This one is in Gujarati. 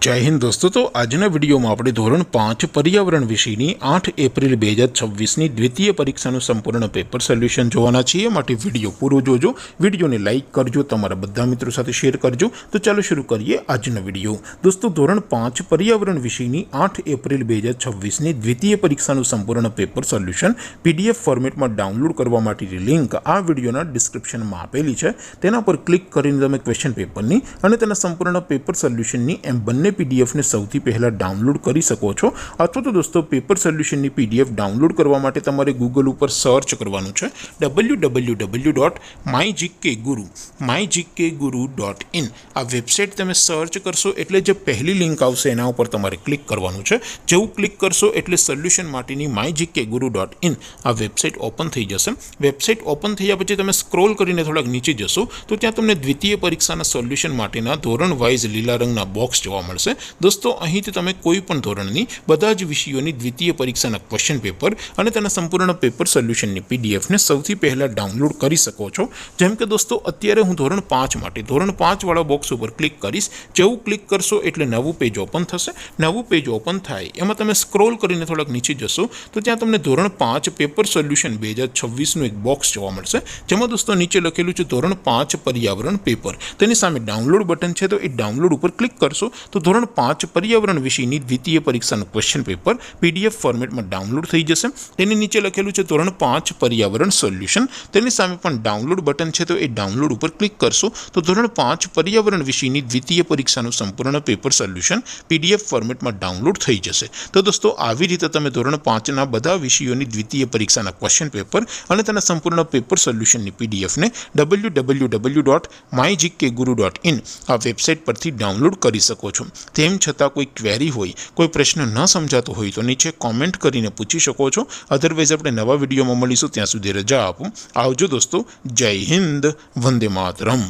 जय हिंद दोस्तों। तो आजना विडियो में આપણે ધોરણ 5 पर्यावरण વિષયની 8 એપ્રિલ 2026ની દ્વિતીય પરીક્ષાનું સંપૂર્ણ પેપર સોલ્યુશન જોવાના છીએ। માટે વિડિયો પૂરો જોજો, વિડિયોને લાઈક કરજો, તમારા બધા મિત્રો સાથે શેર કરજો। તો ચાલો શરૂ કરીએ આજનો વિડિયો। दोस्तों ધોરણ 5 पर्यावरण વિષયની 8 એપ્રિલ 2026ની દ્વિતીય પરીક્ષાનું સંપૂર્ણ પેપર સોલ્યુશન પીડીએફ ફોર્મેટમાં ડાઉનલોડ કરવા માટેની લિંક આ વિડિયોના ડિસ્ક્રિપ્શનમાં આપેલી છે। તેના પર ક્લિક કરીને તમે ક્વેશ્ચન પેપરની અને તેના સંપૂર્ણ પેપર સોલ્યુશનની એમ બંને पीडीएफ ने સૌથી પહેલા ડાઉનલોડ કરી શકો છો। અથવા તો દોસ્તો પેપર સોલ્યુશનની પીડીએફ ડાઉનલોડ કરવા માટે તમારે ગૂગલ ઉપર સર્ચ કરવાનું છે www.mygkguru.in। આ વેબસાઇટ તમે સર્ચ કરશો એટલે જે પહેલી લિંક આવશે એના ઉપર તમારે ક્લિક કરવાનું છે। જેવું ક્લિક કરશો એટલે સોલ્યુશન માટેની mygkguru.in આ વેબસાઇટ ઓપન થઈ જશે। વેબસાઇટ ઓપન થયા પછી તમે સ્ક્રોલ કરીને થોડાક નીચે જશો તો ત્યાં તમને દ્વિતીય પરીક્ષાના સોલ્યુશન માટેના ધોરણ વાઇઝ લીલા રંગના બોક્સ જોવા મળશે। दोस्तों અહીંથી તમે કોઈ પણ ધોરણની બધા જ વિષયોની દ્વિતીય પરીક્ષાના ક્વેશ્ચન પેપર અને તેના સંપૂર્ણ પેપર સોલ્યુશનની પીડીએફ ને સૌથી પહેલા ડાઉનલોડ કરી શકો છો। જેમ કે દોસ્તો અત્યારે હું ધોરણ 5 માટે ધોરણ 5 વાળા બોક્સ ઉપર ક્લિક કરીશ। જેવું ક્લિક કરશો એટલે નવું પેજ ઓપન થશે। નવું પેજ ઓપન થાય એમાં તમે સ્ક્રોલ કરીને થોડાક નીચે જશો તો ત્યાં તમને ધોરણ 5 પેપર સોલ્યુશન 2026 નું એક બોક્સ જોવા મળશે। જેમાં દોસ્તો નીચે લખેલું છે ધોરણ 5 पर्यावरण पेपर। તેની સામે ડાઉનલોડ બટન છે તો એ ડાઉનલોડ ઉપર ક્લિક કરશો તો ધોરણ 5 पर्यावरण વિષયની દ્વિતીય પરીક્ષાનું ક્વેશ્ચન પેપર પીડીએફ ફોર્મેટમાં ડાઉનલોડ થઈ જશે। તેની નીચે લખેલું છે ધોરણ 5 पर्यावरण સોલ્યુશન। તેની સામે પણ ડાઉનલોડ બટન છે તો એ ડાઉનલોડ ઉપર ક્લિક કરશો તો ધોરણ 5 पर्यावरण વિષયની દ્વિતીય પરીક્ષાનું સંપૂર્ણ પેપર સોલ્યુશન પીડીએફ ફોર્મેટમાં ડાઉનલોડ થઈ જશે। તો દોસ્તો આવી રીતે તમે ધોરણ 5 ના બધા વિષયોની દ્વિતીય પરીક્ષાના ક્વેશ્ચન પેપર અને તેના સંપૂર્ણ પેપર સોલ્યુશનની પીડીએફ ને www.mygkguru.in આ વેબસાઇટ પરથી ડાઉનલોડ કરી શકો છો। તેમ છતાં કોઈ ક્વેરી હોય, કોઈ પ્રશ્ન ન સમજાતો હોય તો નીચે કોમેન્ટ કરીને પૂછી શકો છો। અધરવાઇઝ આપણે નવા વિડીયોમાં મળીશું, ત્યાં સુધી રજા આપો। આવજો દોસ્તો। જય હિન્દ, વંદે માતરમ।